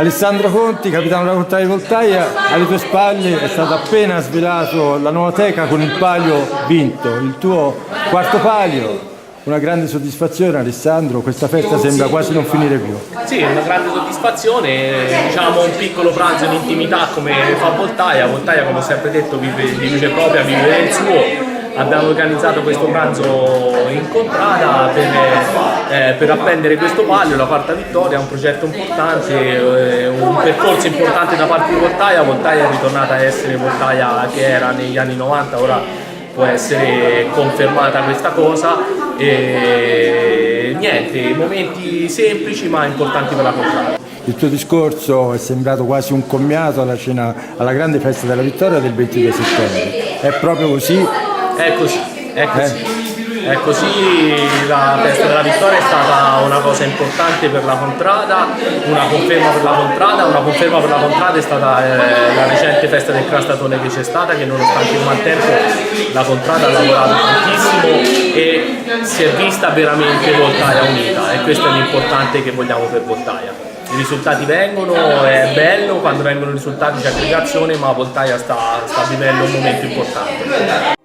Alessandro Conti, capitano della Voltaia di Voltaia, alle tue spalle è stato appena svelato la nuova teca con il palio vinto, il tuo quarto palio. Una grande soddisfazione Alessandro, questa festa sembra quasi non finire più. Sì, una grande soddisfazione, diciamo un piccolo pranzo in intimità come fa Voltaia. Voltaia, come ho sempre detto, vive di luce propria, vive il suo. Abbiamo organizzato questo pranzo in contrada per appendere questo palio, la quarta vittoria, un progetto importante, un percorso importante da parte di Voltaia. Voltaia è ritornata a essere Voltaia che era negli anni 90, ora può essere confermata questa cosa e niente, momenti semplici ma importanti per la contrada. Il tuo discorso è sembrato quasi un commiato alla grande festa della vittoria del 22 settembre. È proprio così? È così, è così. È così, la festa della vittoria è stata una cosa importante per la contrada, una conferma per la contrada. Una conferma per la contrada è stata la recente festa del Crastatone che c'è stata, che nonostante il maltempo la contrada ha lavorato tantissimo e si è vista veramente Voltaia unita, e questo è l'importante che vogliamo per Voltaia. I risultati vengono, è bello quando vengono i risultati, c'è aggregazione, ma Voltaia sta vivendo un momento importante.